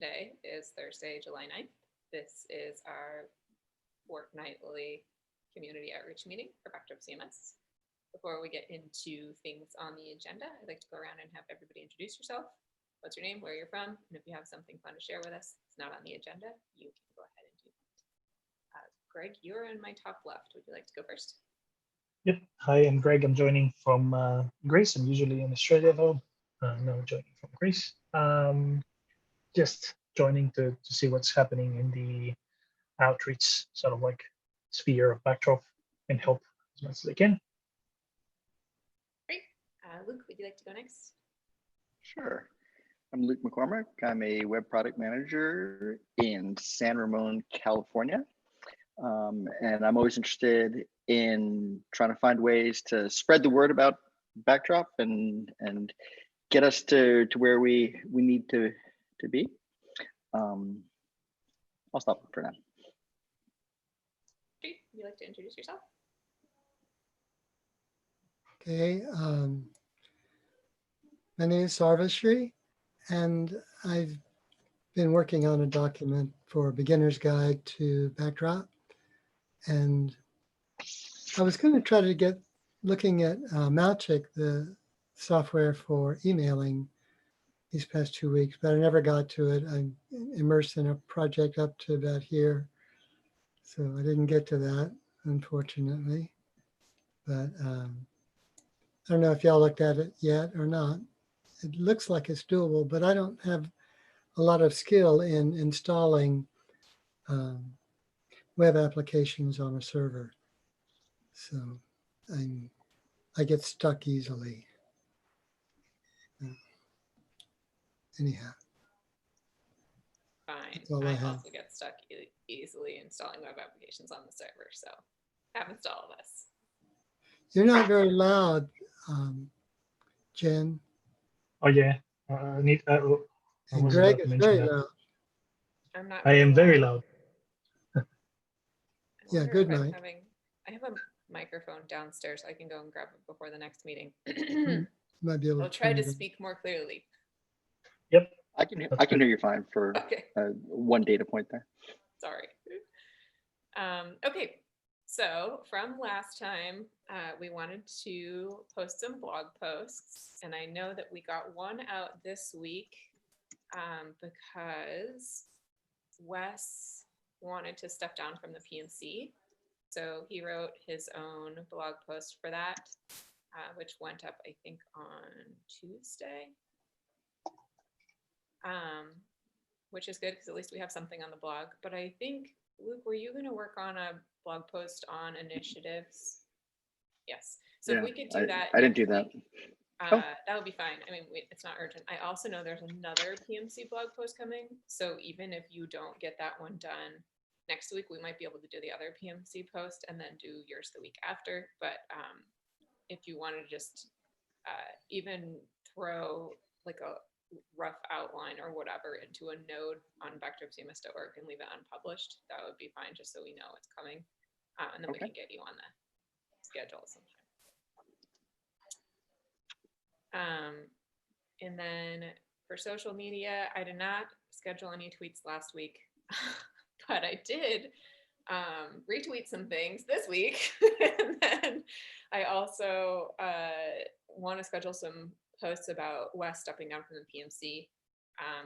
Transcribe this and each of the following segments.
Today is Thursday, July 9th. This is our fortnightly community outreach meeting for Backdrop CMS. Before we get into things on the agenda, I'd like to go around and have everybody introduce yourself. What's your name, where you're from, and if you have something fun to share with us, it's not on the agenda, you can go ahead and do that. Greg, you're in my top left. Would you like to go first? Yep. Hi, I'm Greg. I'm joining from Greece. I'm usually in Australia though. Now I'm joining from Greece. Just joining to see what's happening in the outreach sort of like sphere of Backdrop and help as much as I can. Great. Luke, would you like to go next? Sure. I'm Luke McCormick. I'm a web product manager in San Ramon, California. And I'm always interested in trying to find ways to spread the word about Backdrop and get us to where we need to be. I'll stop for now. Would you like to introduce yourself? Okay, my name is Sarvashree, and I've been working on a document for Beginner's Guide to Backdrop. And I was going to try to get looking at Mailchimp, the software for emailing, these past 2 weeks, but I never got to it. I'm immersed in a project up to about here, so I didn't get to that, unfortunately. But I don't know if y'all looked at it yet or not. It looks like it's doable, but I don't have a lot of skill in installing web applications on a server. So I get stuck easily. Anyhow. Fine. I also get stuck easily installing web applications on the server, so happens to all of us. You're not very loud, Jen. Oh yeah, and Greg is very loud. I'm not. I am very loud. Yeah, good night. I have a microphone downstairs. I can go and grab it before the next meeting. Might be able I'll try to speak more clearly. Yep. I can hear you fine for okay. One data point there. Sorry. Okay, so from last time, we wanted to post some blog posts, and I know that we got one out this week because Wes wanted to step down from the PNC. So he wrote his own blog post for that, which went up, I think, on Tuesday. Which is good because at least we have something on the blog. But I think, Luke, were you going to work on a blog post on initiatives? Yes. So if we could do that. I didn't do that. That would be fine. I mean, it's not urgent. I also know there's another PMC blog post coming. So even if you don't get that one done next week, we might be able to do the other PMC post and then do yours the week after. But if you want to just even throw like a rough outline or whatever into a node on backdropcms.org and leave it unpublished, that would be fine, just so we know it's coming. And then we can get you on the schedule sometime. And then for social media, I did not schedule any tweets last week, but I did retweet some things this week. And then I also want to schedule some posts about Wes stepping down from the PMC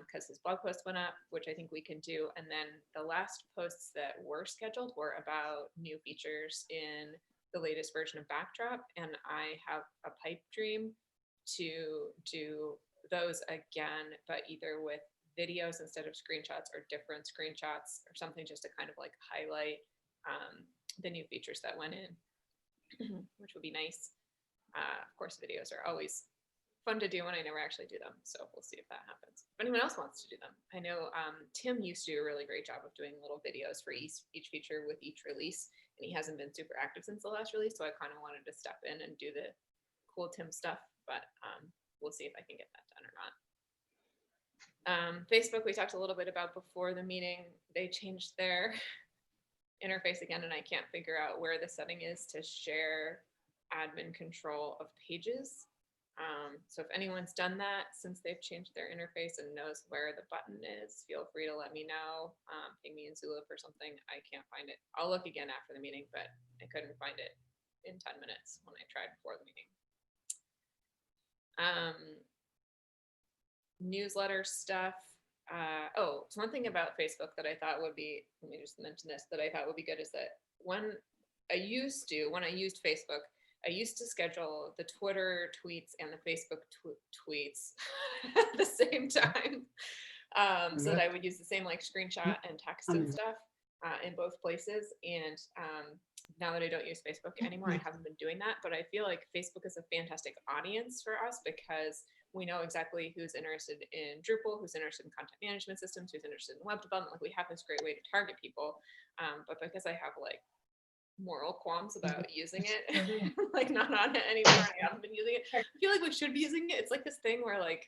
because his blog post went up, which I think we can do. And then the last posts that were scheduled were about new features in the latest version of Backdrop. And I have a pipe dream to do those again, but either with videos instead of screenshots or different screenshots or something, just to kind of like highlight the new features that went in, which would be nice. Of course, videos are always fun to do, and I never actually do them, so we'll see if that happens. If anyone else wants to do them, I know Tim used to do a really great job of doing little videos for each feature with each release, and he hasn't been super active since the last release, so I kind of wanted to step in and do the cool Tim stuff, but we'll see if I can get that done or not. Facebook, we talked a little bit about before the meeting. They changed their interface again, and I can't figure out where the setting is to share admin control of pages. So if anyone's done that since they've changed their interface and knows where the button is, feel free to let me know. Ping me in Zulip or something. I can't find it. I'll look again after the meeting, but I couldn't find it in 10 minutes when I tried before the meeting. Newsletter stuff. Oh, so one thing about Facebook that I thought would be, let me just mention this, that I thought would be good is that when I used Facebook, I used to schedule the Twitter tweets and the Facebook tweets at the same time. So that I would use the same like screenshot and text and stuff in both places. And now that I don't use Facebook anymore, I haven't been doing that. But I feel like Facebook is a fantastic audience for us because we know exactly who's interested in Drupal, who's interested in content management systems, who's interested in web development. Like we have this great way to target people. But because I have like moral qualms about using it, like not on it anymore, I haven't been using it. I feel like we should be using it. It's like this thing where like,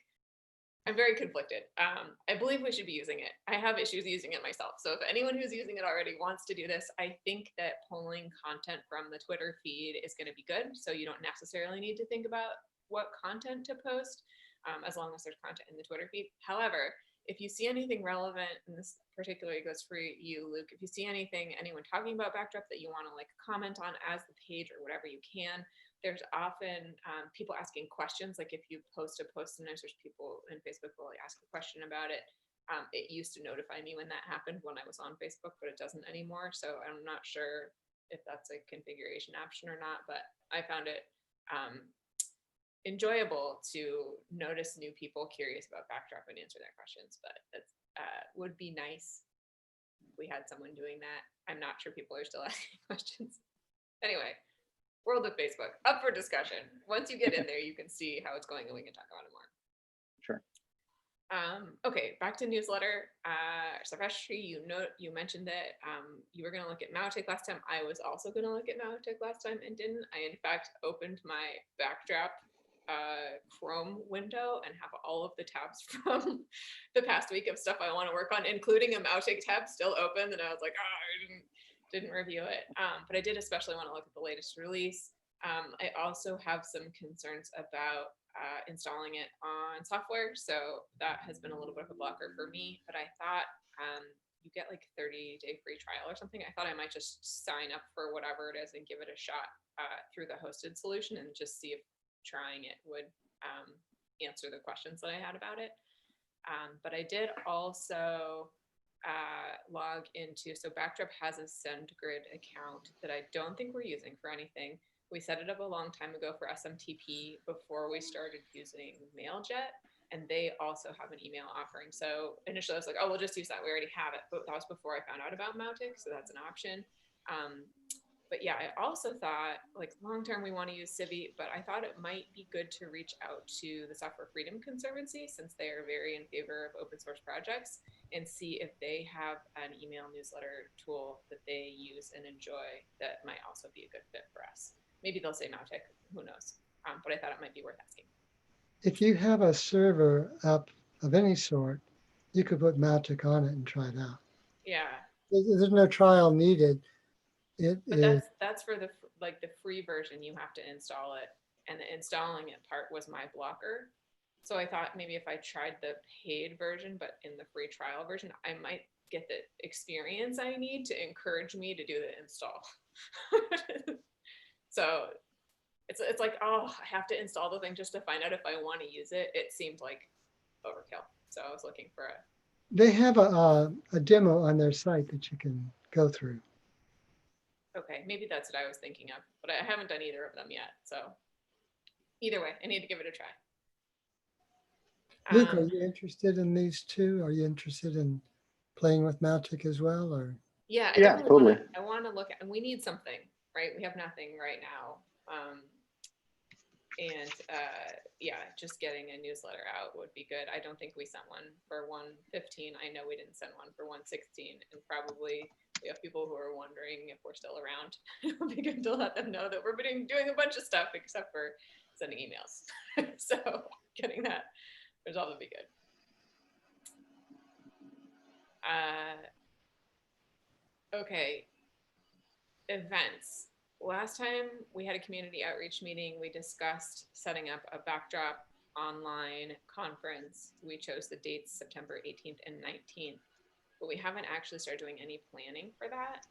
I'm very conflicted. I believe we should be using it. I have issues using it myself. So if anyone who's using it already wants to do this, I think that pulling content from the Twitter feed is going to be good. So you don't necessarily need to think about what content to post, as long as there's content in the Twitter feed. However, if you see anything relevant, and this particularly goes for you, Luke, if you see anyone talking about Backdrop that you want to like comment on as the page or whatever you can, there's often people asking questions. Like if you post a post, sometimes there's people in Facebook who will ask a question about it. It used to notify me when that happened when I was on Facebook, but it doesn't anymore. So I'm not sure if that's a configuration option or not, but I found it enjoyable to notice new people curious about Backdrop and answer their questions. But it would be nice if we had someone doing that. I'm not sure people are still asking questions. Anyway, world of Facebook, up for discussion. Once you get in there, you can see how it's going and we can talk about it more. Sure. Okay, back to newsletter. Savashri, you mentioned that you were going to look at Mautic last time. I was also going to look at Mautic last time and didn't. I, in fact, opened my Backdrop Chrome window and have all of the tabs from the past week of stuff I want to work on, including a Mautic tab still open. And I was like, I didn't review it. But I did especially want to look at the latest release. I also have some concerns about installing it on software. So that has been a little bit of a blocker for me, but I thought you get like 30-day free trial or something. I thought I might just sign up for whatever it is and give it a shot through the hosted solution and just see if trying it would answer the questions that I had about it. But I did also log into, so Backdrop has a SendGrid account that I don't think we're using for anything. We set it up a long time ago for SMTP before we started using MailJet, and they also have an email offering. So initially I was like, oh, we'll just use that. We already have it. But that was before I found out about Mautic, so that's an option. But yeah, I also thought like long-term we want to use Civi, but I thought it might be good to reach out to the Software Freedom Conservancy since they are very in favor of open source projects and see if they have an email newsletter tool that they use and enjoy that might also be a good fit for us. Maybe they'll say Mautic, who knows? But I thought it might be worth asking. If you have a server up of any sort, you could put Mautic on it and try it out. Yeah. There's no trial needed. But that's for the free version. You have to install it, and the installing it part was my blocker. So I thought maybe if I tried the paid version, but in the free trial version, I might get the experience I need to encourage me to do the install. So it's like, oh, I have to install the thing just to find out if I want to use it. It seemed like overkill. So I was looking for They have a demo on their site that you can go through. Okay, maybe that's what I was thinking of, but I haven't done either of them yet. So either way, I need to give it a try. Luke, are you interested in these two? Are you interested in playing with Mautic as well, or? Yeah, Totally. I want to look at, and we need something, right? We have nothing right now. Yeah, just getting a newsletter out would be good. I don't think we sent one for 115. I know we didn't send one for 116, and probably we have people who are wondering if we're still around. It would be good to let them know that we're doing a bunch of stuff except for sending emails. So getting that resolved would be good. Okay, events. last time we had a community outreach meeting, we discussed setting up a backdrop online conference. We chose the dates September 18th and 19th, but we haven't actually started doing any planning for that.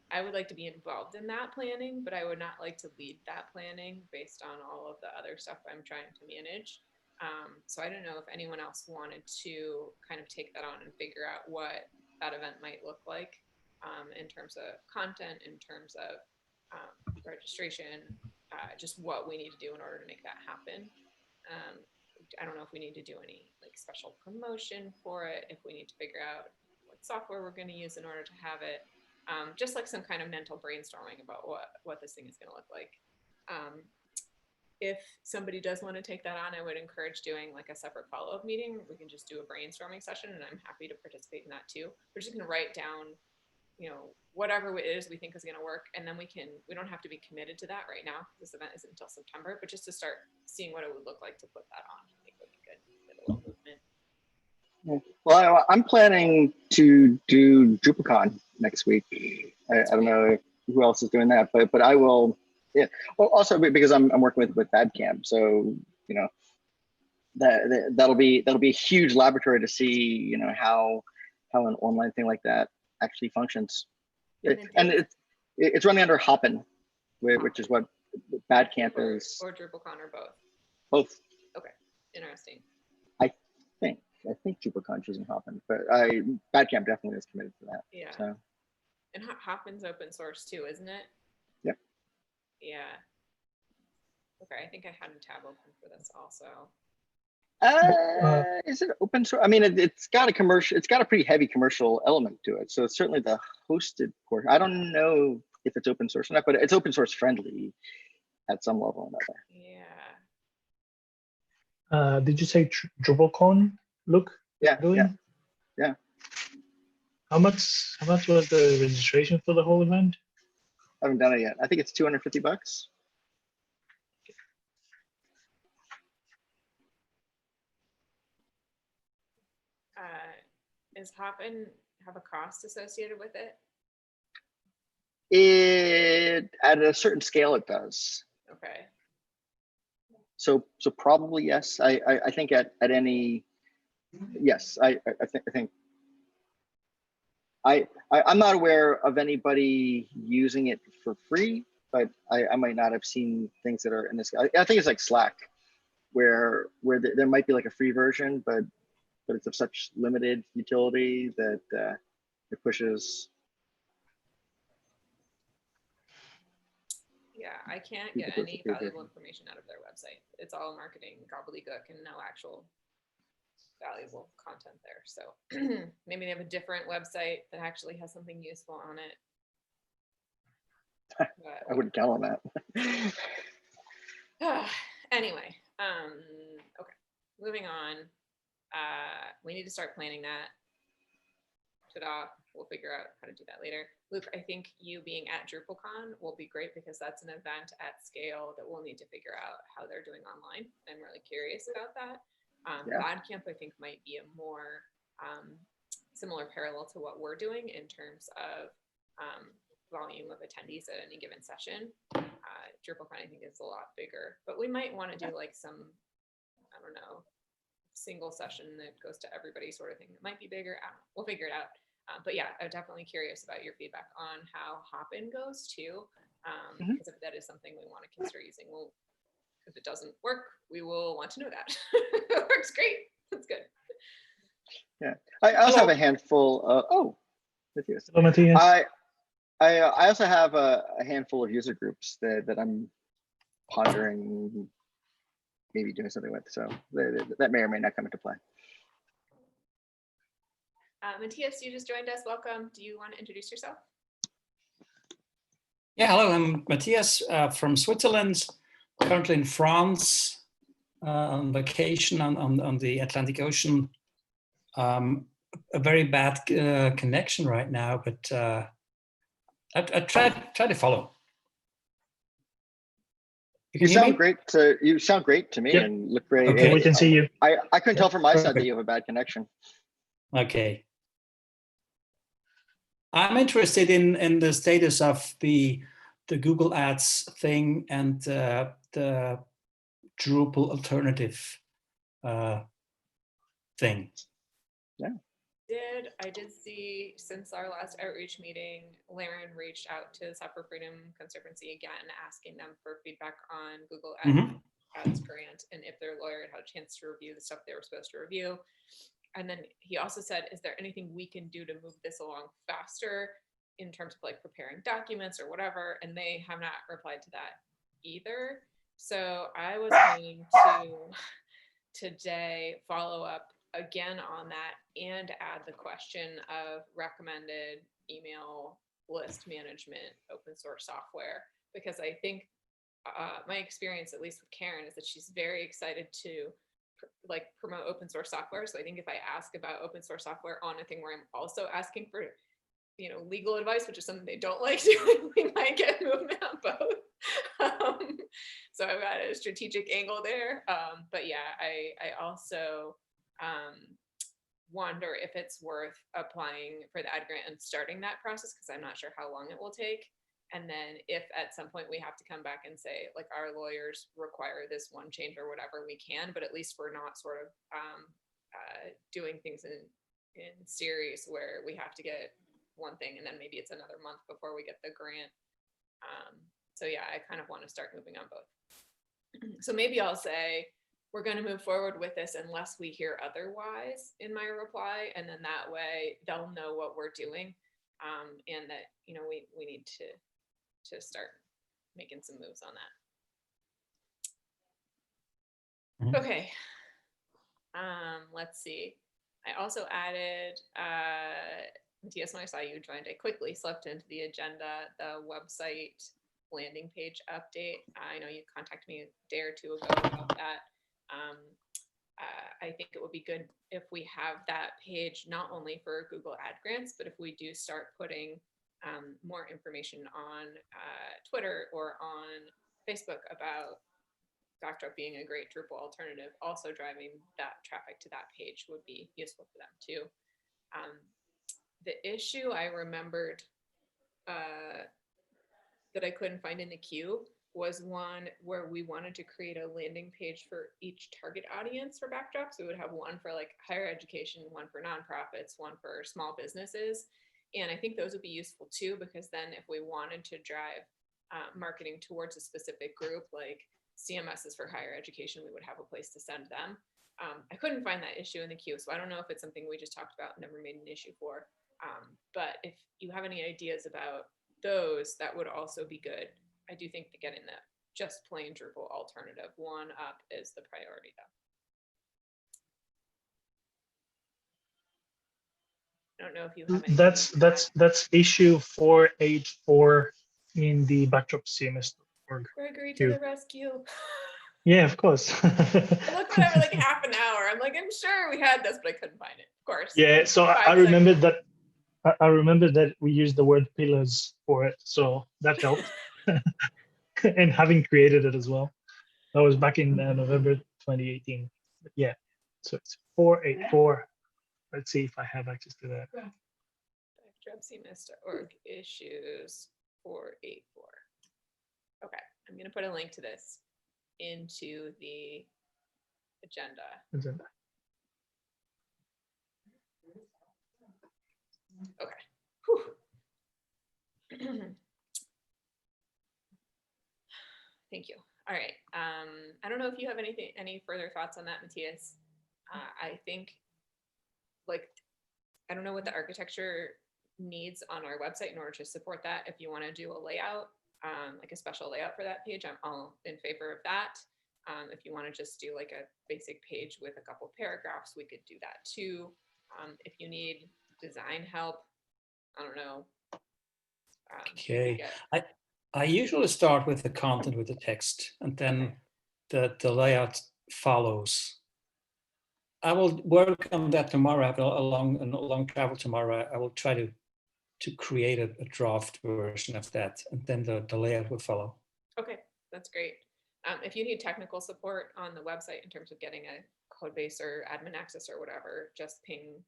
I would like to be involved in that planning, but I would not like to lead that planning based on all of the other stuff I'm trying to manage. So I don't know if anyone else wanted to kind of take that on and figure out what that event might look like in terms of content, in terms of registration, just what we need to do in order to make that happen. I don't know if we need to do any like special promotion for it, if we need to figure out what software we're going to use in order to have it. Just like some kind of mental brainstorming about what this thing is going to look like. If somebody does want to take that on, I would encourage doing like a separate follow-up meeting. We can just do a brainstorming session, and I'm happy to participate in that too. We're just going to write down, you know, whatever it is we think is going to work, and then we don't have to be committed to that right now. This event isn't until September, but just to start seeing what it would look like to put that on, I think would be good. Get a little movement. Well, I'm planning to do DrupalCon next week. I don't know who else is doing that, but I will. Yeah. Well, also because I'm working with Badcamp, so you know that'll be a huge laboratory to see how an online thing like that actually functions. And it's running under Hopin, which is what Badcamp is. Or DrupalCon or both. Both. Okay, interesting. I think DrupalCon's using Hopin, but Badcamp definitely is committed to that. Yeah. So. And Hopin's open source too, isn't it? Yep. Yeah. Okay, I think I had a tab open for this also. Is it open source? I mean, it's got a pretty heavy commercial element to it. So it's certainly the hosted portion. I don't know if it's open source or not, but it's open source friendly at some level or another. Yeah. Did you say DrupalCon? Look. Yeah. Yeah. How much was the registration for the whole event? I haven't done it yet. I think it's $250. Is Hopin have a cost associated with it? It at a certain scale it does. Okay. So probably yes. I think at any yes. I think I'm not aware of anybody using it for free, but I might not have seen things that are in this. I think it's like Slack, where there might be like a free version, but it's of such limited utility that it pushes. Yeah, I can't get any valuable information out of their website. It's all marketing gobbledygook and no actual valuable content there. So maybe they have a different website that actually has something useful on it. But, I wouldn't tell them that. anyway, okay, moving on. We need to start planning that. Ta-da, we'll figure out how to do that later. Luke, I think you being at DrupalCon will be great because that's an event at scale that we'll need to figure out how they're doing online. I'm really curious about that. Badcamp, I think, might be a more similar parallel to what we're doing in terms of volume of attendees at any given session. DrupalCon, I think, is a lot bigger, but we might want to do like some, I don't know, single session that goes to everybody sort of thing that might be bigger. I don't know. We'll figure it out. But yeah, I'm definitely curious about your feedback on how Hopin goes too, because if that is something we want to consider using, if it doesn't work, we will want to know that. It works great. That's good. Yeah, I also have a handful of, Matthias. Hello, Matthias. I also have a handful of user groups that I'm pondering maybe doing something with. So that may or may not come into play. Matthias, you just joined us. Welcome. Do you want to introduce yourself? Yeah, hello. I'm Matthias from Switzerland, currently in France on vacation on the Atlantic Ocean. A very bad connection right now, but I try to follow. You sound great. You sound great to me, yep. And look great. Okay, we can see you. I couldn't tell from my side that you have a bad connection. Okay. I'm interested in the status of the Google Ads thing and the Drupal alternative thing. I did see since our last outreach meeting, Laren reached out to the Software Freedom Conservancy again, asking them for feedback on Google Ads grant and if their lawyer had a chance to review the stuff they were supposed to review. And then he also said, is there anything we can do to move this along faster in terms of like preparing documents or whatever? And they have not replied to that either. So I was going to today follow up again on that and add the question of recommended email list management open source software, because I think my experience, at least with Karen, is that she's very excited to like promote open source software. So I think if I ask about open source software on a thing where I'm also asking for, you know, legal advice, which is something they don't like doing, we might get movement on both. So I've got a strategic angle there. But yeah, I also wonder if it's worth applying for the ad grant and starting that process, because I'm not sure how long it will take. And then if at some point we have to come back and say, like, our lawyers require this one change or whatever, we can, but at least we're not sort of doing things in series where we have to get one thing and then maybe it's another month before we get the grant. So yeah, I kind of want to start moving on both. So maybe I'll say, we're going to move forward with this unless we hear otherwise in my reply. And then that way they'll know what we're doing. And that, you know, we need to start making some moves on that. Okay. Let's see. I also added, Matthias, when I saw you joined, I quickly slipped into the agenda, the website landing page update. I know you contacted me a day or two ago about that. I think it would be good if we have that page, not only for Google Ad Grants, but if we do start putting more information on Twitter or on Facebook about Backdrop being a great Drupal alternative, also driving that traffic to that page would be useful for them too. The issue I remembered that I couldn't find in the queue was one where we wanted to create a landing page for each target audience for Backdrop. So we would have one for like higher education, one for nonprofits, one for small businesses. And I think those would be useful too, because then if we wanted to drive marketing towards a specific group, like CMS is for higher education, we would have a place to send them. I couldn't find that issue in the queue, so I don't know if it's something we just talked about and never made an issue for. But if you have any ideas about those, that would also be good. I do think that getting the just plain Drupal alternative one up is the priority though. I don't know if you have any. That's issue 484 in the Backdrop CMS.org. Gregory to the rescue. Yeah, of course. I looked at it for like half an hour. I'm like, I'm sure we had this, but I couldn't find it. Of course. Yeah, so I remembered that. I remember that we used the word pillars for it, so that helped. And having created it as well, that was back in November 2018. But yeah, so it's 484. Let's see if I have access to that. Backdropcms.org issues 484. Okay, I'm going to put a link to this into the agenda. Okay. Thank you. All right. I don't know if you have any further thoughts on that, Matthias. I think, like, I don't know what the architecture needs on our website in order to support that. If you want to do a layout, like a special layout for that page, I'm all in favor of that. If you want to just do like a basic page with a couple paragraphs, we could do that too. If you need design help, I don't know. Okay. I usually start with the content, with the text, and then the layout follows. I will work on that tomorrow. I have a long travel tomorrow. I will try to create a draft version of that, and then the layout will follow. Okay, that's great. If you need technical support on the website in terms of getting a code base or admin access or whatever, just ping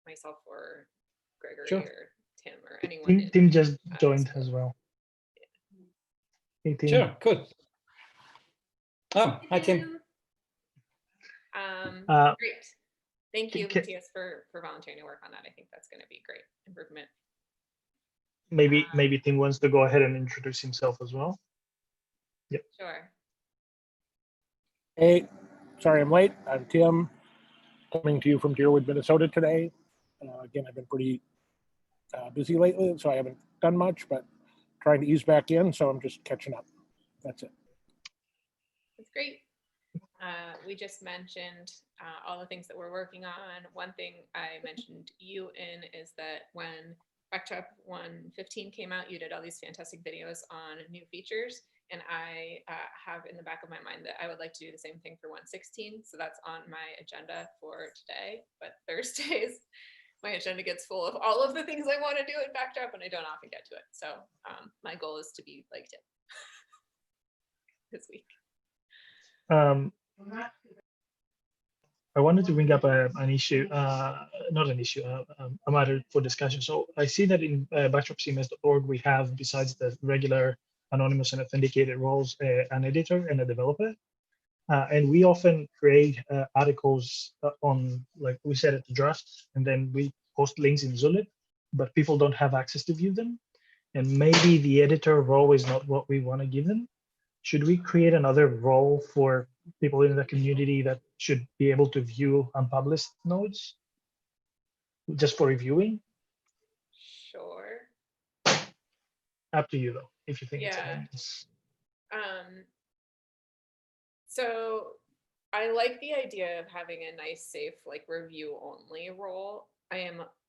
myself or Gregory or Tim or anyone. Tim just joined as well. Hey, Tim. Sure, good. Oh, hi, Tim. Great. Thank you, Matthias, for volunteering to work on that. I think that's going to be great improvement. Maybe Tim wants to go ahead and introduce himself as well. Yep. Sure. Hey, sorry I'm late. I'm Tim, coming to you from Deerwood, Minnesota today. Again, I've been pretty busy lately, so I haven't done much, but trying to ease back in, so I'm just catching up. That's it. That's great. We just mentioned all the things that we're working on. One thing I mentioned you in is that when Backtrap 115 came out, you did all these fantastic videos on new features. And I have in the back of my mind that I would like to do the same thing for 116. So that's on my agenda for today. But Thursdays, my agenda gets full of all of the things I want to do in Backtrap, and I don't often get to it. So my goal is to be like Tim this week. I wanted to bring up an issue, not an issue, a matter for discussion. So I see that in backdropcms.org, we have, besides the regular anonymous and authenticated roles, an editor and a developer. And we often create articles on, like we said, at the draft, and then we post links in Zulip, but people don't have access to view them. And maybe the editor role is not what we want to give them. Should we create another role for people in the community that should be able to view unpublished nodes just for reviewing? Sure. Up to you, though, if you think Yeah. it's So I like the idea of having a nice, safe, like review only role.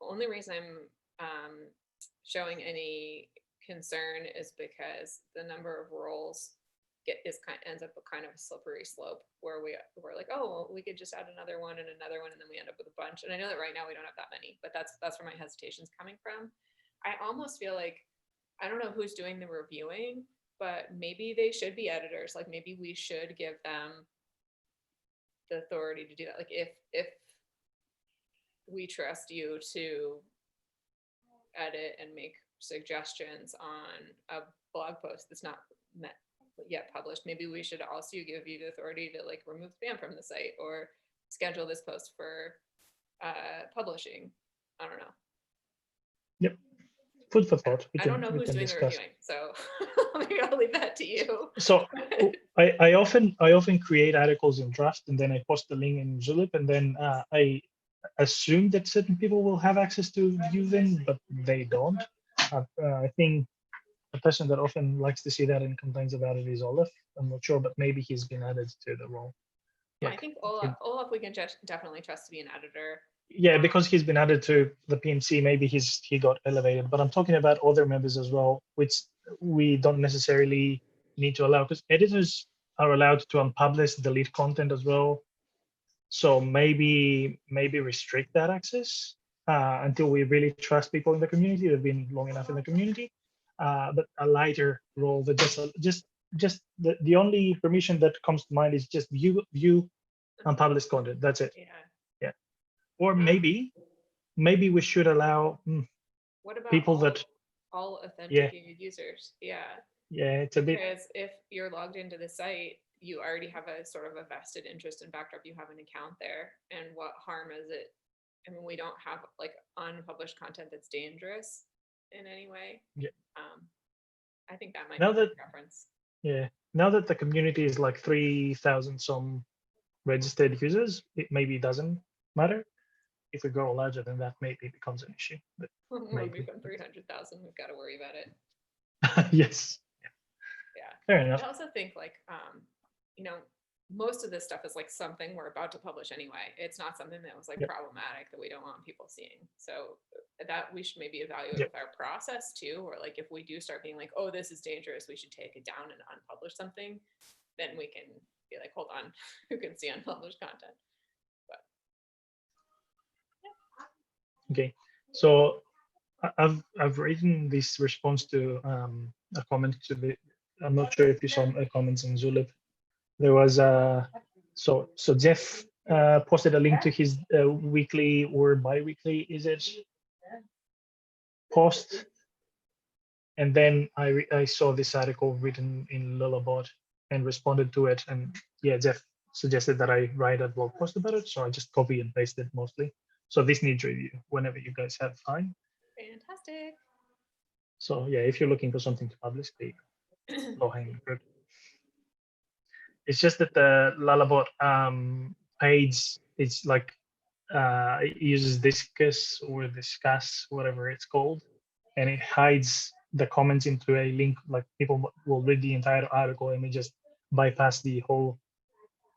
Only reason I'm showing any concern is because the number of roles ends up a kind of a slippery slope where we're like, oh, well, we could just add another one, and then we end up with a bunch. And I know that right now we don't have that many, but that's where my hesitation's coming from. I almost feel like, I don't know who's doing the reviewing, but maybe they should be editors. Like maybe we should give them the authority to do that. Like if we trust you to edit and make suggestions on a blog post that's not yet published, maybe we should also give you the authority to like remove spam from the site or schedule this post for publishing. I don't know. Yep. Food for thought. I don't know who's doing the reviewing, so maybe I'll leave that to you. So I often create articles in draft, and then I post the link in Zulip, and then I assume that certain people will have access to view them, but they don't. I think a person that often likes to see that and complains about it is Olaf. I'm not sure, but maybe he's been added to the role. Like, I think Olaf we can just definitely trust to be an editor. Yeah, because he's been added to the PMC, maybe he got elevated. But I'm talking about other members as well, which we don't necessarily need to allow, because editors are allowed to unpublish, delete content as well. So maybe restrict that access until we really trust people in the community that have been long enough in the community. But a lighter role that just the only permission that comes to mind is just view unpublished content. That's it. Yeah. Or maybe we should allow what about people that all authenticated users? Yeah, it's a bit, because if you're logged into the site, you already have a sort of a vested interest in Backdrop. You have an account there, and what harm is it? I mean, we don't have like unpublished content that's dangerous in any way. Yeah. I think that might Now be a preference. Yeah, now that the community is like 3,000 some registered users, it maybe doesn't matter. If we go larger than that, maybe it becomes an issue. But When maybe. we become 300,000, we've got to worry about it. Yes. Yeah. Fair enough. I also think like, most of this stuff is like something we're about to publish anyway. It's not something that was like problematic that we don't want people seeing. So that we should maybe evaluate with our process too, or like if we do start being like, oh, this is dangerous, we should take it down and unpublish something, then we can be like, hold on, who can see unpublished content? Okay, so I've written this response to a comment to the. I'm not sure if you saw comments in Zulip. There was so Jeff posted a link to his weekly or bi-weekly, is it? post, and then I saw this article written in Lullabot and responded to it. And yeah, Jeff suggested that I write a blog post about it, so I just copy and paste it mostly. So this needs review whenever you guys have time. Fantastic. So yeah, if you're looking for something to publish, there you go. Low hanging fruit. It's just that the Lullabot page is like it uses Discus or Discuss, whatever it's called, and it hides the comments into a link. Like people will read the entire article and they just bypass the whole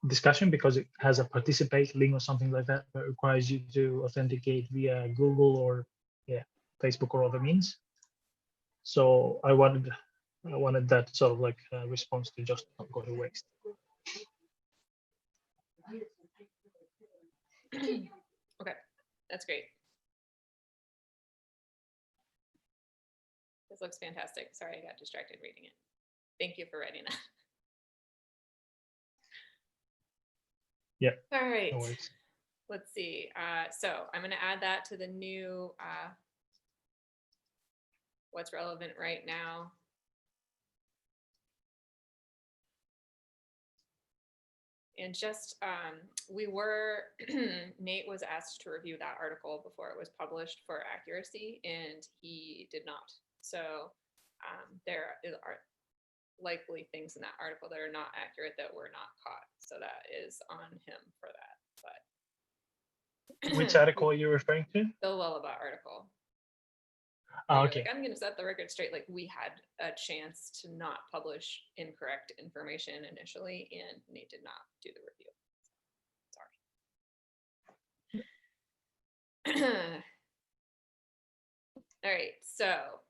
discussion because it has a participate link or something like that that requires you to authenticate via Google or Facebook or other means. So I wanted that sort of like response to just not go to waste. Okay, that's great. This looks fantastic. Sorry, I got distracted reading it. Thank you for writing that. Yeah. All right. No worries. Let's see. So I'm going to add that to the new what's relevant right now. And just, Nate was asked to review that article before it was published for accuracy, and he did not. So there are likely things in that article that are not accurate that were not caught. So that is on him for that. But Which article are you referring to? the Lullaby article. Oh, You're okay. like, I'm going to set the record straight. Like, we had a chance to not publish incorrect information initially, and Nate did not do the review. Sorry. All right. So,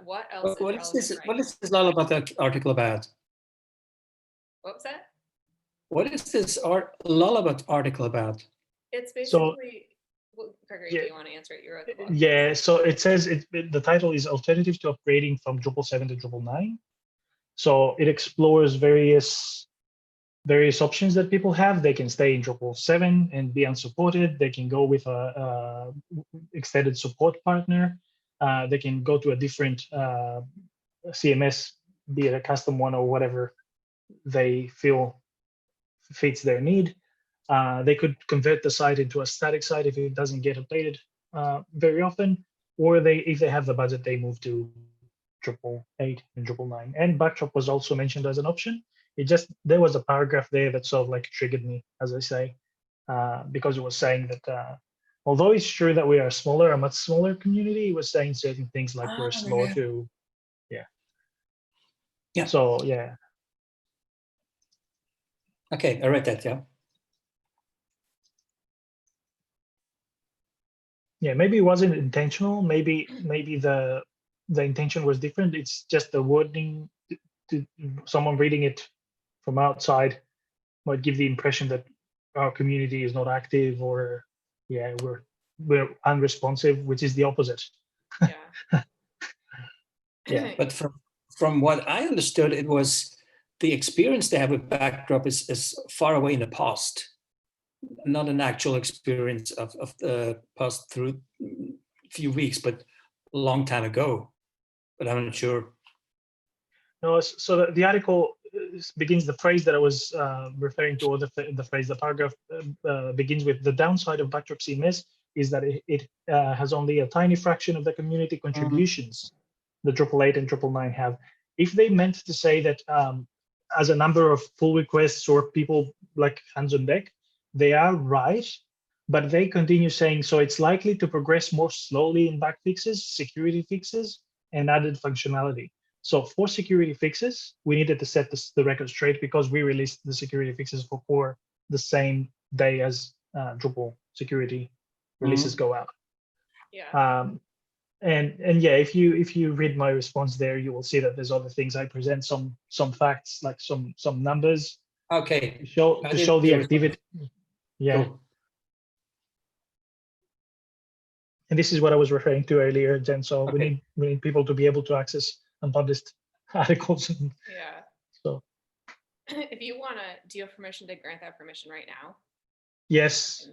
what else? What is this? relevant What right is this Lullaby article about? now? What was that? What is this Lullaby article about? It's So- basically. Well, Gregory, Yeah. do you want to answer it? You wrote the book. Yeah, so it says the title is Alternatives to Upgrading from Drupal 7 to Drupal 9. So it explores various options that people have. They can stay in Drupal 7 and be unsupported. They can go with a extended support partner. They can go to a different CMS, be it a custom one or whatever they feel fits their need. They could convert the site into a static site if it doesn't get updated very often, or if they have the budget, they move to Drupal 8 and Drupal 9. And Backdrop was also mentioned as an option. There was a paragraph there that sort of like triggered me, as I say, because it was saying that although it's true that we are a much smaller community, it was saying certain things like we're slow to, Yeah. So yeah. Okay, I read that. Yeah. Yeah, maybe it wasn't intentional. Maybe the intention was different. It's just the wording to someone reading it from outside might give the impression that our community is not active or we're unresponsive, which is the opposite. Yeah. Yeah. But from what I understood, it was the experience they have with Backdrop is far away in the past, not an actual experience of the past through a few weeks, but a long time ago. But I'm not sure. No, so the article begins the phrase that I was referring to, or the paragraph begins with the downside of Backdrop CMS is that it has only a tiny fraction of the community contributions the Drupal 8 and Drupal 9 have. If they meant to say that as a number of pull requests or people like hands on deck, they are right, but they continue saying, so it's likely to progress more slowly in back fixes, security fixes, and added functionality. So for security fixes, we needed to set the record straight because we released the security fixes for core the same day as Drupal security releases go out. Yeah. And yeah, if you read my response there, you will see that there's other things. I present some facts, like some numbers. Okay. To show the activity. Yeah. Cool. And this is what I was referring to earlier, Jen. So Okay. we need people to be able to access unpublished articles. Yeah. So If you want to, do you have permission to grant that permission right now? yes,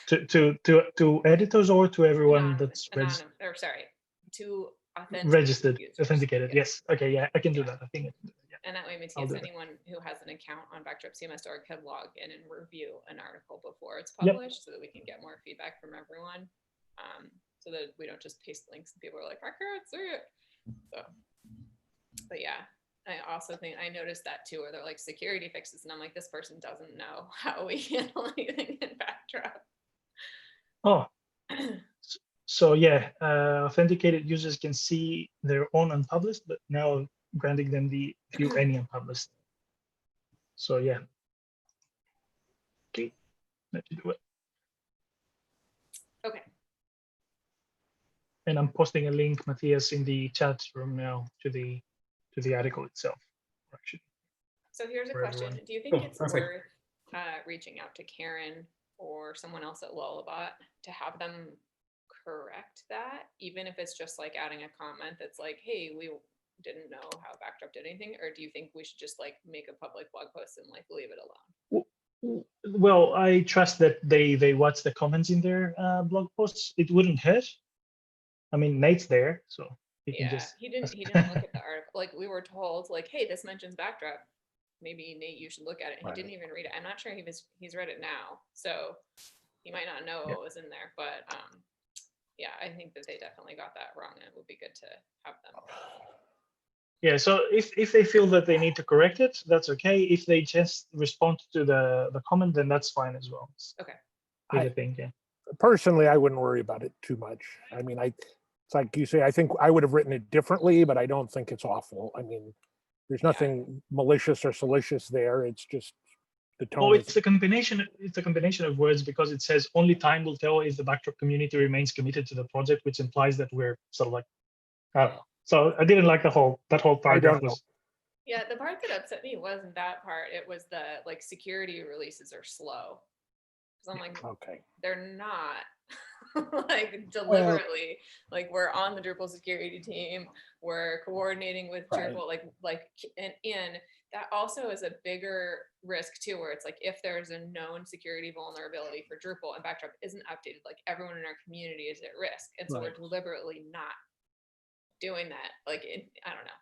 to editors or to everyone that spreads. Sorry, to authenticate Registered, users. authenticated. Yes. Okay. Yeah, I can do Yeah. that. I think I can do that. Yeah. And that way, I'll Matthias, do that. anyone who has an account on backdropcms.org can log in and review an article before it's Yep. published so that we can get more feedback from everyone. So that we don't just paste links and people are like, I can't see it. So, but yeah, I also think I noticed that too, where they're like security fixes, and I'm like, this person doesn't know how we handle anything in Backdrop. Oh, so yeah, authenticated users can see their own unpublished, but now granting them the view any unpublished. So yeah. Okay, let me do it. Okay. And I'm posting a link, Matthias, in the chat room now to the article itself. Actually, So here's a for question. everyone. Do you think Oh, it's perfect. worth reaching out to Karen or someone else at Lullabot to have them correct that, even if it's just like adding a comment that's like, hey, we didn't know how Backdrop did anything? Or do you think we should just like make a public blog post and like leave it alone? Well, I trust that they watch the comments in their blog posts. It wouldn't hurt. I mean, Nate's there, so he can Yeah, just. he didn't look at the article. Like we were told, like, hey, this mentions Backdrop. Maybe Nate, you should look at it. And Right. he didn't even read it. I'm not sure he's read it now, so he might not know Yeah. what was in there. But yeah, I think that they definitely got that wrong, and it would be good to have them. Yeah, so if they feel that they need to correct it, that's okay. If they just respond to the comment, then that's fine as well. Okay. I think, yeah. Personally, I wouldn't worry about it too much. I mean, it's like you say, I think I would have written it differently, but I don't think it's awful. I mean, there's nothing malicious or salacious there. It's just the tone. Oh, it's a combination. It's a combination of words because it says only time will tell if the Backdrop community remains committed to the project, which implies that we're sort of like, I don't know. So I didn't like that whole paragraph. Was Yeah, the part that upset me wasn't that part. It was the like security releases are slow. Because I'm like, Okay. they're not like deliberately. Like we're on the Drupal security team. We're coordinating with Right. Drupal. And that also is a bigger risk too, where it's like if there's a known security vulnerability for Drupal and Backdrop isn't updated, like everyone in our community is at risk, and so Right. we're deliberately not doing that. Like I don't know.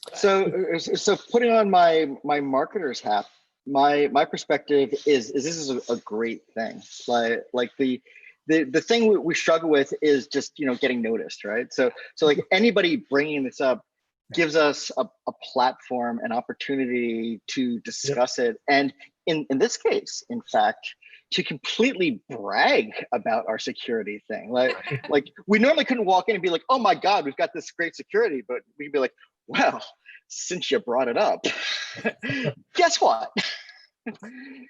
But, So putting on my marketer's hat, my perspective is this is a great thing. Like the thing we struggle with is just getting noticed, right? So like anybody bringing this up gives us a platform, an opportunity to discuss it, and in this case, in fact, to completely brag about our security thing. Like we normally couldn't walk in and be like, oh my God, we've got this great security, but we'd be like, well, since you brought it up, guess what?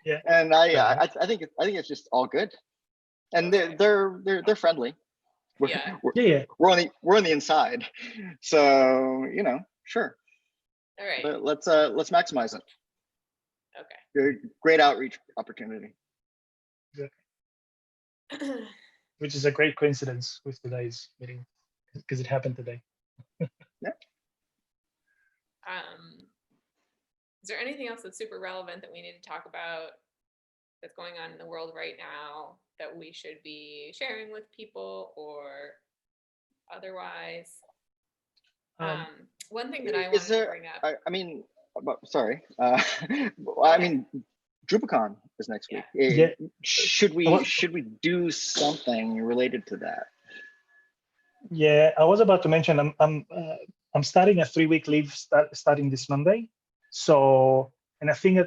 Yeah. And I think it's just all good, and they're friendly. Yeah. We're on the inside, so sure. All right. But let's maximize it. Okay. Great outreach opportunity. which is a great coincidence with today's meeting because it happened today. Yeah. Is there anything else that's super relevant that we need to talk about that's going on in the world right now that we should be sharing with people or otherwise? One thing that I wanted to bring up. I mean, sorry. I mean, DrupalCon is next week. Yeah. Should we do something related to that? Yeah, I was about to mention I'm starting a 3-week leave starting this Monday. So, and I think a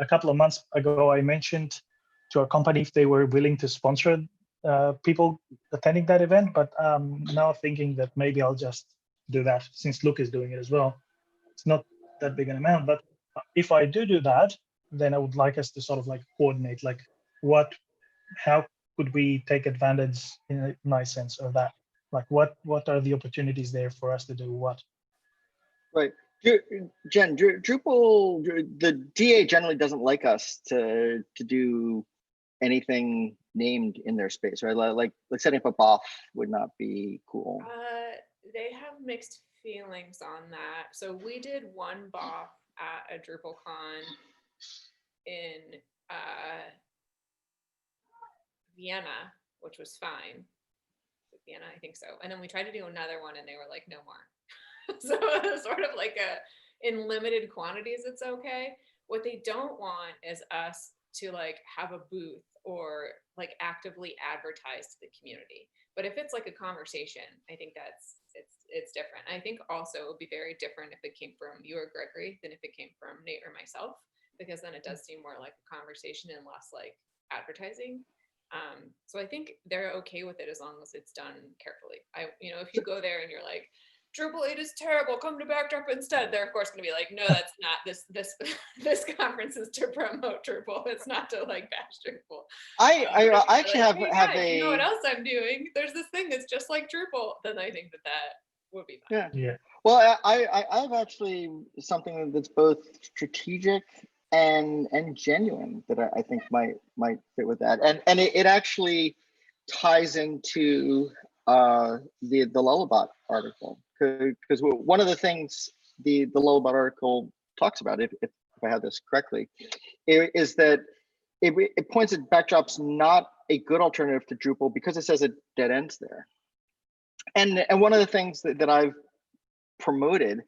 couple of months ago, I mentioned to our company if they were willing to sponsor people attending that event. But now thinking that maybe I'll just do that since Luke is doing it as well. It's not that big an amount, but if I do that, then I would like us to sort of like coordinate, like how could we take advantage in a nice sense of that? Like what are the opportunities there for us to do what? Right. Jen, Drupal, the DA generally doesn't like us to do anything named in their space, right? Like setting up a BOF would not be cool. They have mixed feelings on that. So we did one BOF at a DrupalCon in Vienna, which was fine. Vienna, I think so. And then we tried to do another one and they were like, no more. So it was sort of like in limited quantities, it's okay. What they don't want is us to like have a booth or like actively advertise to the community. But if it's like a conversation, I think it's different. I think also it would be very different if it came from you or Gregory than if it came from Nate or myself, because then it does seem more like a conversation and less like advertising. So I think they're okay with it as long as it's done carefully. If you go there and you're like, Drupal 8 is terrible, come to Backdrop instead, they're of course going to be like, no, that's not, this conference is to promote Drupal, it's not to like bash Drupal. I actually like, have guys, a, you know what else I'm doing, there's this thing that's just like Drupal, then I think that would be fine. yeah. Well, I have actually something that's both strategic and genuine that I think might fit with that, and it actually ties into the Lullabot article, because one of the things the Lullabot article talks about, if I have this correctly, is that it points at Backdrop's not a good alternative to Drupal because it says it dead ends there. And one of the things that I've promoted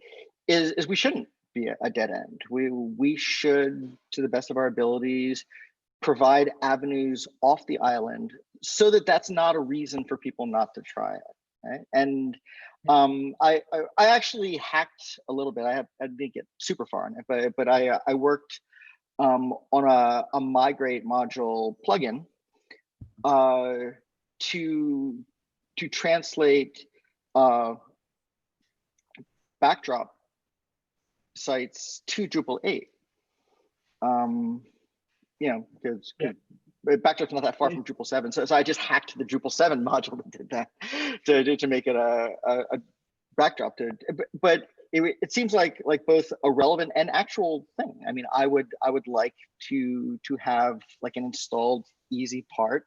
is we shouldn't be a dead end. We should, to the best of our abilities, provide avenues off the island so that that's not a reason for people not to try it. Right? And I actually hacked a little bit. I didn't get super far in it, but I worked on a migrate module plugin to translate Backdrop sites to Drupal 8. Because Backdrop's not that far from Drupal 7, so I just hacked the Drupal 7 module that did that to make it a Backdrop. But it seems like both a relevant and actual thing. I mean, I would like to have like an installed easy part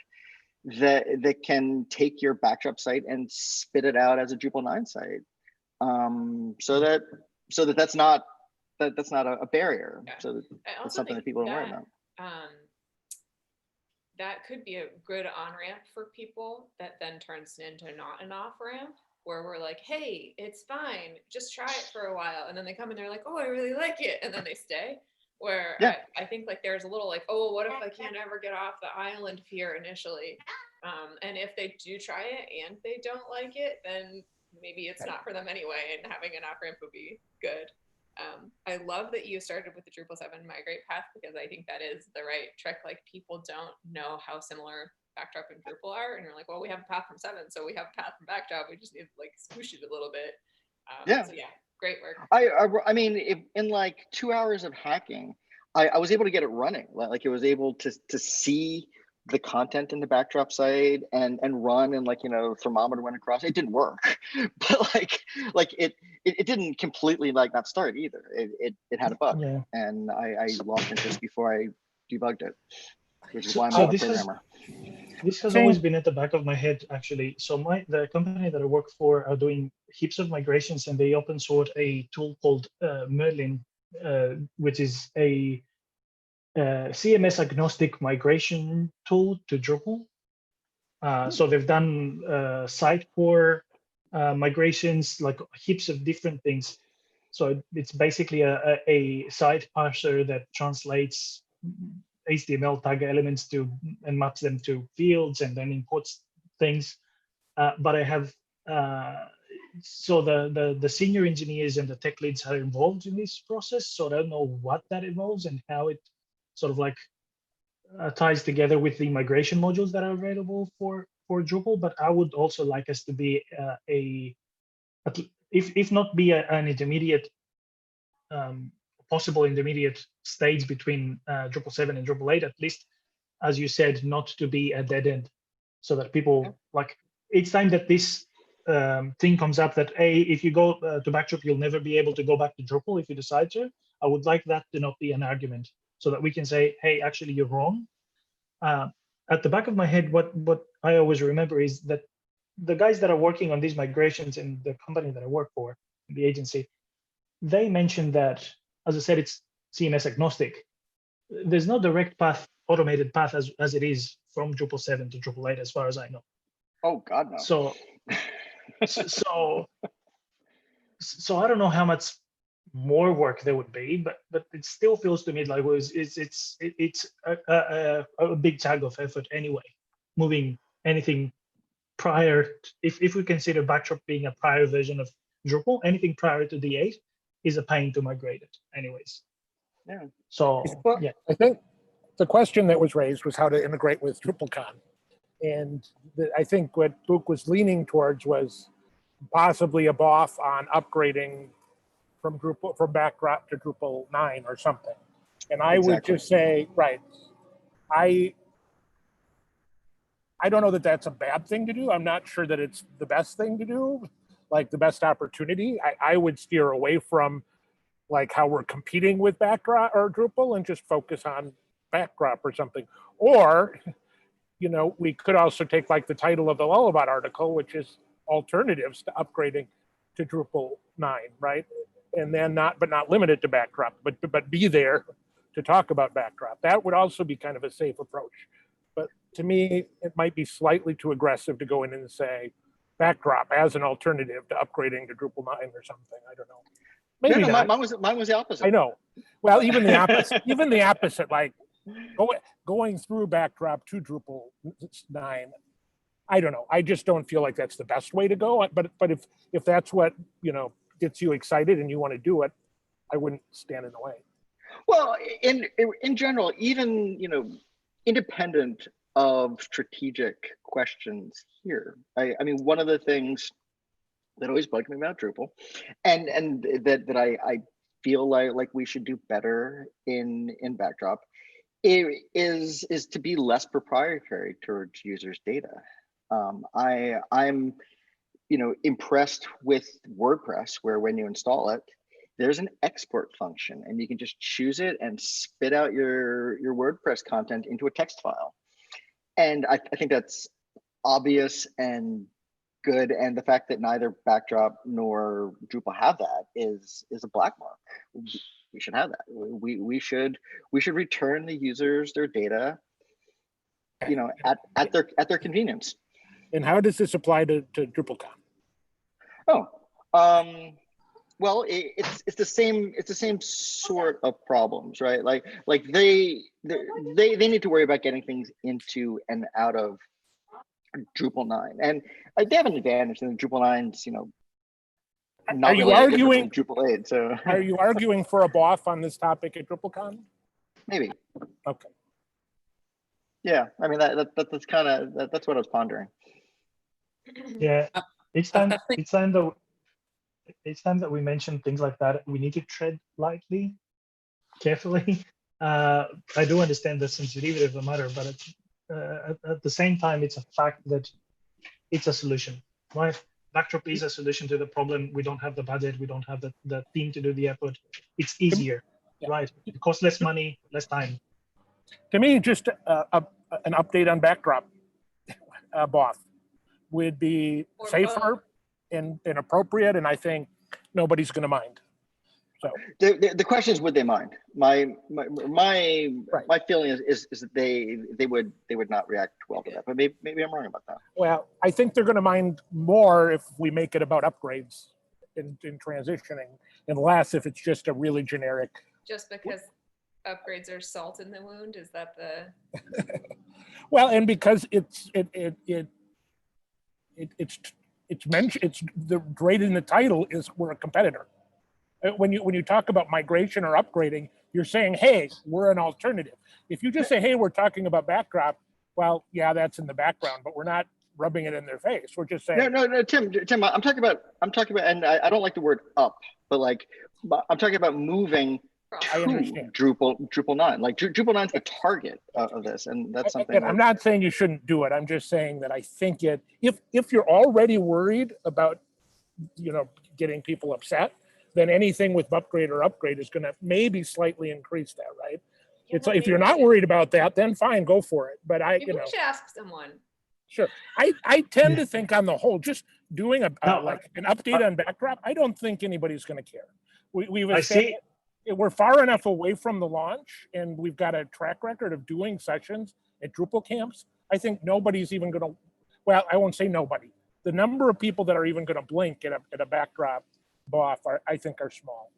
that can take your Backdrop site and spit it out as a Drupal 9 site, so that's not a barrier. Yeah. So I it's something that people don't worry about. That could be a good on-ramp for people that then turns into not an off-ramp, where we're like, hey, it's fine, just try it for a while, and then they come and they're like, oh, I really like it, and then they stay. Where yeah. I think like there's a little like, oh, what if I can't ever get off the island fear initially? And if they do try it and they don't like it, then maybe it's not for them anyway, and having an off-ramp would be good. I love that you started with the Drupal 7 migrate path, because I think that is the right trick. Like, people don't know how similar Backdrop and Drupal are, and you're like, well, we have a path from 7, so we have a path from Backdrop, we just need to like swoosh it a little bit. So yeah, great work. I mean, in like 2 hours of hacking, I was able to get it running. Like, it was able to see the content in the Backdrop site and run, and like, thermometer went across. It didn't work, but like it didn't completely like not start either. It had a bug, and I lost interest before I debugged it, which is why I'm not a programmer. This has always been at the back of my head, actually. So the company that I work for are doing heaps of migrations, and they open source a tool called Merlin, which is a CMS agnostic migration tool to Drupal. So they've done Sitecore migrations, like heaps of different things. So it's basically a site parser that translates HTML tag elements and maps them to fields and then imports things. But I have so the senior engineers and the tech leads are involved in this process. So I don't know what that involves and how it sort of like ties together with the migration modules that are available for Drupal. But I would also like us to be if not be an intermediate, possible intermediate stage between Drupal 7 and Drupal 8, at least, as you said, not to be a dead end, so that people like each time that this thing comes up that if you go to Backdrop, you'll never be able to go back to Drupal if you decide to. I would like that to not be an argument, so that we can say, hey, actually, you're wrong. At the back of my head, what I always remember is that the guys that are working on these migrations in the company that I work for, the agency, they mentioned that, as I said, it's CMS agnostic. There's no direct path, automated path as it is from Drupal 7 to Drupal 8, as far as I know. Oh God, no. So So I don't know how much more work there would be, but it still feels to me like it's a big tag of effort anyway. Moving anything prior, if we consider Backdrop being a prior version of Drupal, anything prior to the 8 is a pain to migrate it anyways. Yeah. So Well, yeah, I think the question that was raised was how to integrate with DrupalCon. And I think what Luke was leaning towards was possibly a BOF on upgrading from Backdrop to Drupal 9 or something. And I would Exactly. just say, right, I don't know that that's a bad thing to do. I'm not sure that it's the best thing to do, like the best opportunity. I would steer away from like how we're competing with Backdrop or Drupal and just focus on Backdrop or something. Or, you know, we could also take like the title of the Lullabot article, which is alternatives to upgrading to Drupal 9, right? And then not limited to Backdrop, but be there to talk about Backdrop. That would also be kind of a safe approach. But to me, it might be slightly too aggressive to go in and say Backdrop as an alternative to upgrading to Drupal 9 or something. I don't know. Maybe no, not. mine was the opposite. I know. Well, even the opposite, like going through Backdrop to Drupal 9. I don't know. I just don't feel like that's the best way to go. But if that's what, you know, gets you excited and you want to do it, I wouldn't stand in the way. Well, in general, even, you know, independent of strategic questions here, I mean, one of the things that always bugged me about Drupal, and that I feel like we should do better in Backdrop, is to be less proprietary towards users' data. I'm, you know, impressed with WordPress, where when you install it, there's an export function and you can just choose it and spit out your WordPress content into a text file. And I think that's obvious and good. And the fact that neither Backdrop nor Drupal have that is a black mark. We should have that. We should return the users their data, you know, at their convenience. And how does this apply to DrupalCon? Oh, well, it's the same sort of problems, right? Like they need to worry about getting things into and out of Drupal 9, and they have an advantage in Drupal 9's, you know, not Are you really arguing Drupal 8. So are you arguing for a BOF on this topic at DrupalCon? maybe. Okay. Yeah, I mean that's kind of that's what I was pondering. yeah, it's time I think- it's time that we mention things like that. We need to tread lightly, carefully. I do understand the sensitivity of the matter, but at the same time, it's a fact that it's a solution, right? Backdrop is a solution to the problem. We don't have the budget. We don't have the team to do the effort. It's easier, Yeah. right? It costs less money, less time. To me, just an update on Backdrop BOF would be Or safer and appropriate, and I think nobody's going to mind. So The question is, would they mind? My feeling is that they would not react well to that, but maybe I'm wrong about that. well, I think they're going to mind more if we make it about upgrades in transitioning, and less if it's just a really generic. Just because upgrades are salt in the wound, is that the? Well, and because it's mentioned, it's the right in the title is we're a competitor. When you talk about migration or upgrading, you're saying, hey, we're an alternative. If you just say, hey, we're talking about Backdrop, well, yeah, that's in the background, but we're not rubbing it in their face. We're just saying. No, Tim, I'm talking about, and I don't like the word up, but like, I'm talking about moving I to understand. Drupal 9. Like Drupal 9 is the target of this, and that's something. And I'm not saying you shouldn't do it. I'm just saying that I think if you're already worried about, you know, getting people upset, then anything with upgrade is going to maybe slightly increase that, right? Yeah, It's well, like, if you're maybe not worried about that, then fine, go for it. But Maybe we should ask someone. sure. I tend to think on the whole, just doing like an update on Backdrop, I don't think anybody's going to care. We're far enough away from the launch, and we've got a track record of doing sessions at Drupal camps. I think nobody's even going to, well, I won't say nobody. the number of people that are even going to blink at a backdrop BOF I think are small.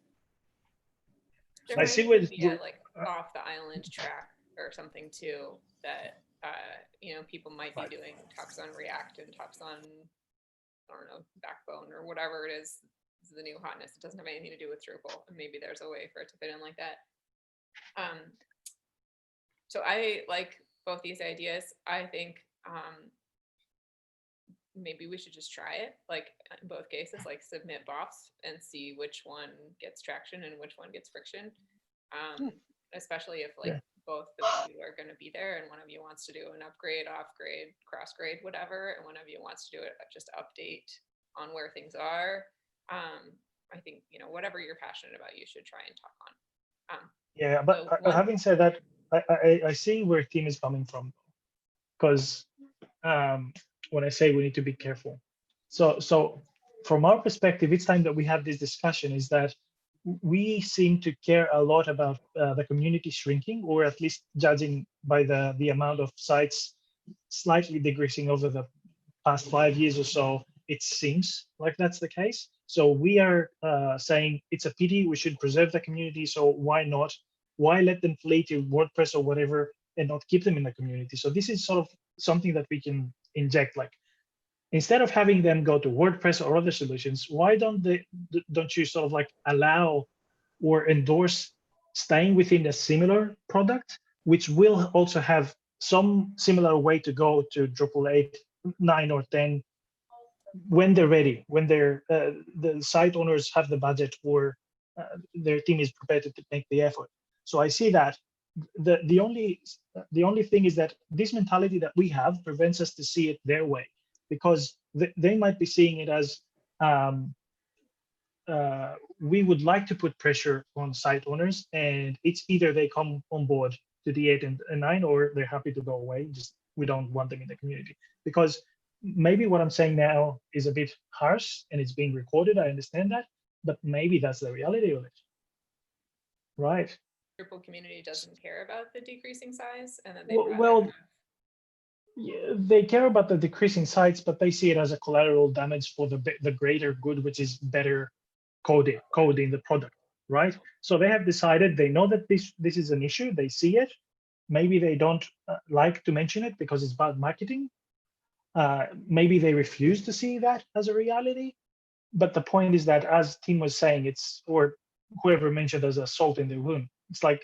There I might see even what be a like off the island track or something too that you know, people might be doing talks on React and talks on, I don't know, Backbone or whatever it is. This is the new hotness. It doesn't have anything to do with Drupal, and maybe there's a way for it to fit in like that. So I like both these ideas. I think maybe we should just try it, like in both cases, like submit BOFs and see which one gets traction and which one gets friction. Especially if like both of you are going to be there and one of you wants to do an upgrade, off grade, cross grade, whatever, and one of you wants to do it just update on where things are. I think, you know, whatever you're passionate about, you should try and talk on. Yeah, but So having said that, I see where Tim is coming from, because when I say we need to be careful, so from our perspective, each time that we have this discussion, is that we seem to care a lot about the community shrinking, or at least judging by the amount of sites slightly decreasing over the past 5 years or so. It seems like that's the case. So we are saying it's a pity, we should preserve the community. So why not? Why let them flee to WordPress or whatever and not keep them in the community? So this is sort of something that we can inject, like, instead of having them go to WordPress or other solutions, why don't you sort of like allow or endorse staying within a similar product, which will also have some similar way to go to Drupal 8, 9, or 10 when they're ready, when they're the site owners have the budget, or their team is prepared to make the effort. So I see that the only thing is that this mentality that we have prevents us to see it their way, because they might be seeing it as we would like to put pressure on site owners, and it's either they come on board to the 8 and 9, or they're happy to go away. Just we don't want them in the community. Because maybe what I'm saying now is a bit harsh and it's being recorded. I understand that, but maybe that's the reality of it. Right. Drupal community doesn't care about the decreasing size, and then they care about the decreasing size, but they see it as a collateral damage for the greater good, which is better coding the product, right? So they have decided, they know that this is an issue, they see it. Maybe they don't like to mention it because it's bad marketing. Maybe they refuse to see that as a reality. But the point is that, as Tim was saying, or whoever mentioned, as a salt in the wound. It's like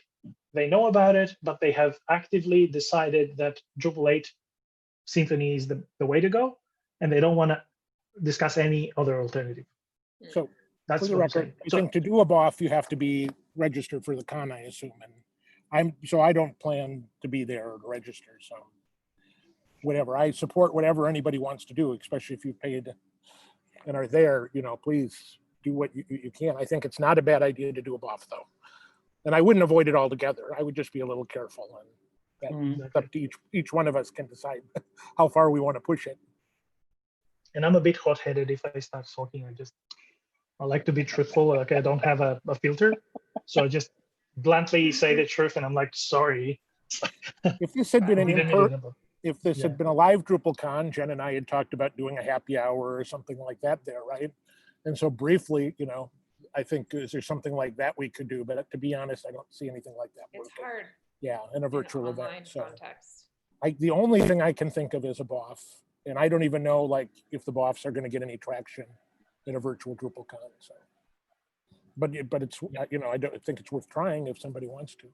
they know about it, but they have actively decided that Drupal 8 Symfony is the way to go, and they don't want to discuss any other alternative. So that's for the what record, I think to do a BOF, you have to be registered for the con, I assume. And I don't plan to be there or to register. So whatever, I support whatever anybody wants to do, especially if you paid and are there, please do what you can. I think it's not a bad idea to do a BOF though. And I wouldn't avoid it altogether. I would just be a little careful, and that's up to each one of us can decide how far we want to push it. And I'm a bit hot-headed. If I start talking, I like to be truthful. Like, I don't have a filter, so I just bluntly say the truth, and I'm like, sorry. If this had been had been a live DrupalCon, Jen and I had talked about doing a happy hour or something like that there, right? And so briefly, I think is there something like that we could do, but to be honest, I don't see anything like that. It's hard. Yeah, in a virtual event. So context. the only thing I can think of is a BOF, and I don't even know like if the BOFs are going to get any traction in a virtual DrupalCon. So, but it's I don't think it's worth trying if somebody wants to.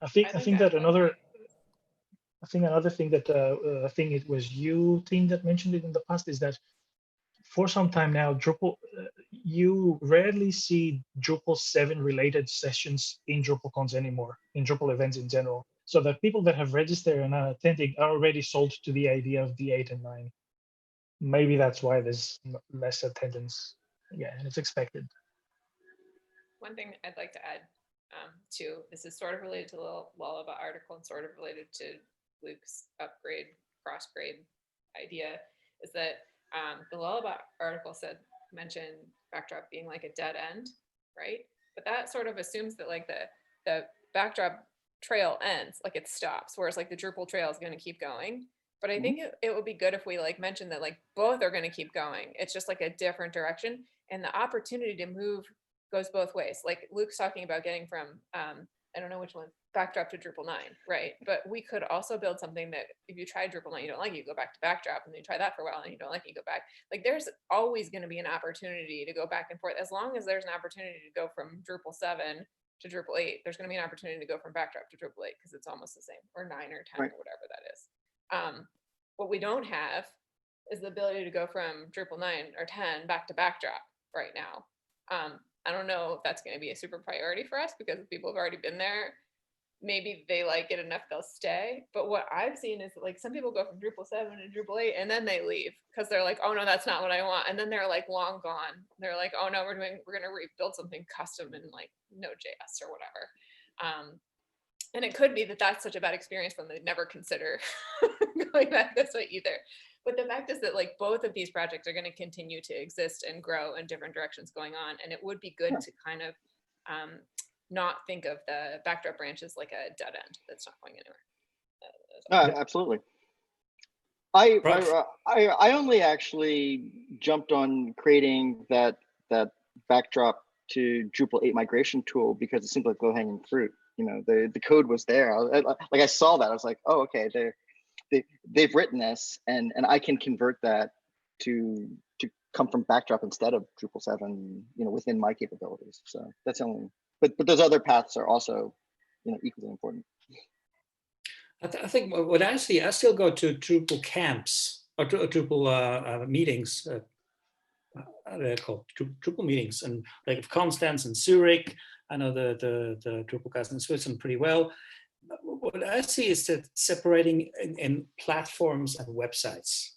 I think that another thing that I think it was you, Tim, that mentioned it in the past, is that for some time now, Drupal, you rarely see Drupal 7 related sessions in DrupalCons anymore, in Drupal events in general. So the people that have registered and are attending are already sold to the idea of the 8 and 9. Maybe that's why there's less attendance. Yeah, and it's expected. One thing I'd like to add too, this is sort of related to the Lullaby article and sort of related to Luke's upgrade, cross-grade idea, is that the Lullaby article mentioned Backdrop being like a dead end, right? But that sort of assumes that like the Backdrop trail ends, like it stops, whereas like the Drupal trail is going to keep going. But I think it would be good if we like mentioned that like both are going to keep going. It's just like a different direction, and the opportunity to move goes both ways. Like Luke's talking about getting from I don't know which one, Backdrop to Drupal 9, right? But we could also build something that if you try Drupal 9, you don't like it, you go back to Backdrop, and then you try that for a while and you don't like it, you go back. Like there's always going to be an opportunity to go back and forth. As long as there's an opportunity to go from Drupal 7 to Drupal 8, there's going to be an opportunity to go from Backdrop to Drupal 8 because it's almost the same, or 9 or 10 Right. or whatever that is. What we don't have is the ability to go from Drupal 9 or 10 back to Backdrop right now. I don't know if that's going to be a super priority for us because people have already been there. Maybe they like it enough they'll stay. But what I've seen is that, like, some people go from Drupal 7 to Drupal 8 and then they leave because they're like, oh no, that's not what I want. And then they're like long gone. They're like, oh no, we're going to rebuild something custom in like Node.js or whatever. And it could be that that's such a bad experience for them they'd never consider going back this way either. But the fact is that like both of these projects are going to continue to exist and grow in different directions going on. And it would be good to kind of not think of the Backdrop branch as like a dead end that's not going anywhere. Absolutely. I only actually jumped on creating that Backdrop to Drupal 8 migration tool because it seemed like low hanging fruit. You know, the code was there. I saw that. I was like, oh, okay, they've written this, and I can convert that to come from Backdrop instead of Drupal 7. You know, within my capabilities. So that's only. But those other paths are also, you know, equally important. I think what I see, I still go to Drupal camps or Drupal meetings. They're called Drupal meetings, and like Constance and Zurich. I know the Drupal guys in Switzerland pretty well. What I see is that separating in platforms and websites.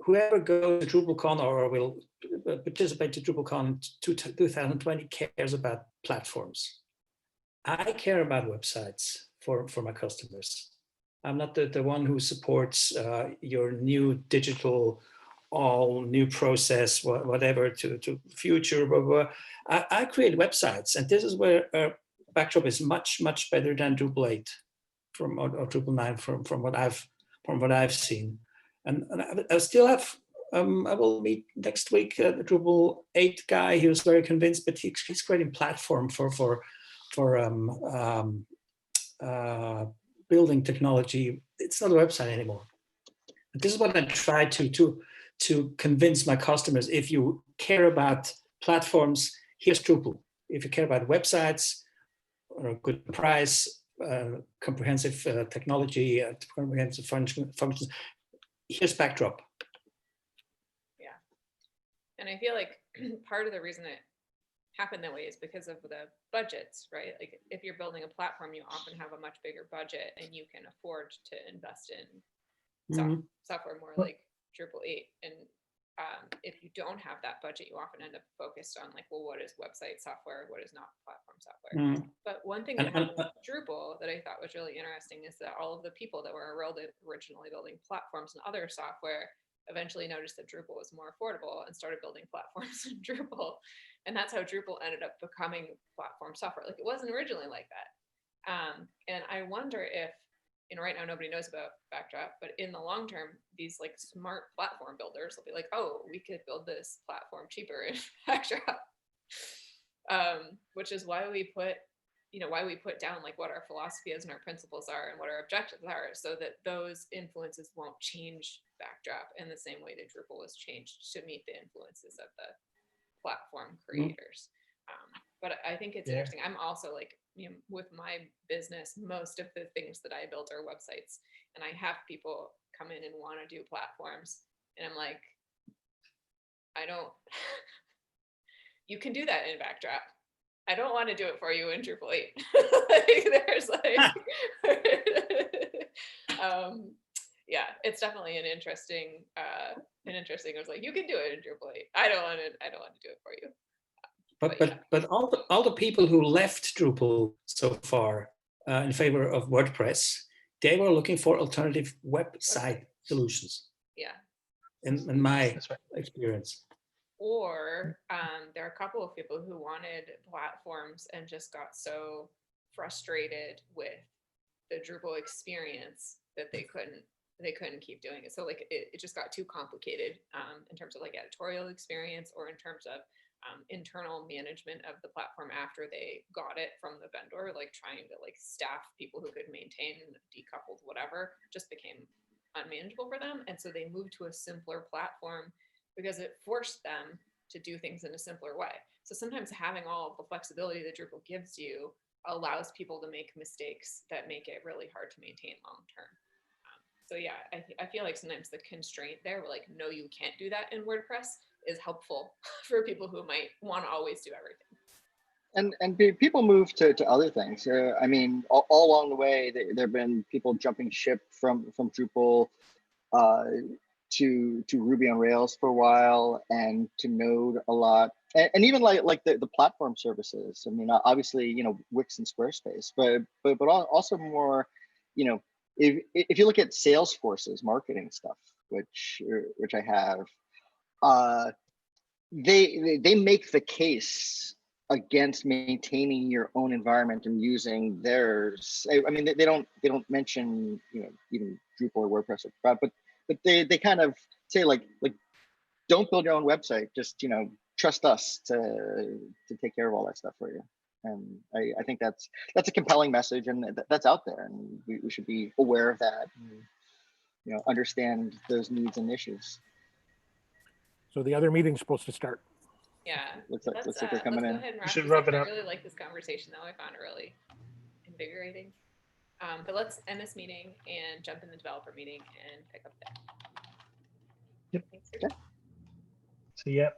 Whoever goes to DrupalCon or will participate to DrupalCon 2020 cares about platforms. I care about websites for my customers. I'm not the one who supports your new digital, all new process, whatever to future, blah, blah. I create websites, and this is where Backdrop is much better than Drupal 8 or Drupal 9 from what I've seen. And I still have. I will meet next week the Drupal 8 guy. He was very convinced, but he's creating platform for building technology. It's not a website anymore. This is what I try to convince my customers. If you care about platforms, here's Drupal. If you care about websites, or a good price, comprehensive technology, comprehensive functions, here's Backdrop. Yeah. And I feel like part of the reason it happened that way is because of the budgets, right? Like if you're building a platform, you often have a much bigger budget and you can afford to invest in software more like Drupal 8. And if you don't have that budget, you often end up focused on like, well, what is website software? What is not platform software? But one thing that happened with Drupal that I thought was really interesting is that all of the people that were originally building platforms and other software eventually noticed that Drupal was more affordable and started building platforms in Drupal. And that's how Drupal ended up becoming platform software. Like it wasn't originally like that. And I wonder if, you know, right now nobody knows about Backdrop, but in the long term, these like smart platform builders will be like, oh, we could build this platform cheaper in Backdrop. Which is why we put down like what our philosophy is and our principles are and what our objectives are, so that those influences won't change Backdrop in the same way that Drupal was changed to meet the influences of the platform creators. But I think it's interesting. I'm also like, you know, with my business, most of the things that I built are websites, and I have people come in and want to do platforms, and I'm like, I don't. You can do that in Backdrop. I don't want to do it for you in Drupal 8. Like, there's like, yeah, it's definitely an interesting. I was like, you can do it in Drupal 8. I don't want to do it for you. But all the people who left Drupal so far in favor of WordPress, they were looking for alternative website solutions. Yeah. In my experience. Or there are a couple of people who wanted platforms and just got so frustrated with the Drupal experience that they couldn't they couldn't keep doing it. So like it just got too complicated in terms of like editorial experience or in terms of internal management of the platform after they got it from the vendor, like trying to like staff people who could maintain decoupled whatever just became unmanageable for them. And so they moved to a simpler platform because it forced them to do things in a simpler way. So sometimes having all of the flexibility that Drupal gives you allows people to make mistakes that make it really hard to maintain long term. So yeah, I feel like sometimes the constraint there, like, no, you can't do that in WordPress, is helpful for people who might want to always do everything. People move to other things. I mean, all along the way, there have been people jumping ship from Drupal to Ruby on Rails for a while, and to Node a lot, and even like the platform services. I mean, obviously, you know, Wix and Squarespace, but also more, you know, if you look at Salesforce's marketing stuff, which I have, they make the case against maintaining your own environment and using theirs. I mean, they don't mention, you know, even Drupal or WordPress, but they kind of say like don't build your own website, just, you know, trust us to take care of all that stuff for you. And I think that's a compelling message, and that's out there, and we should be aware of that, and, you know, understand those needs and issues. So the other meeting's supposed to start. Yeah. Looks like they're coming let's in. go ahead and We wrap should this wrap up. it I up. really like this conversation though. I found it really invigorating. But let's end this meeting and jump in the developer meeting and pick up there. Yep. Thanks for Okay. So yeah.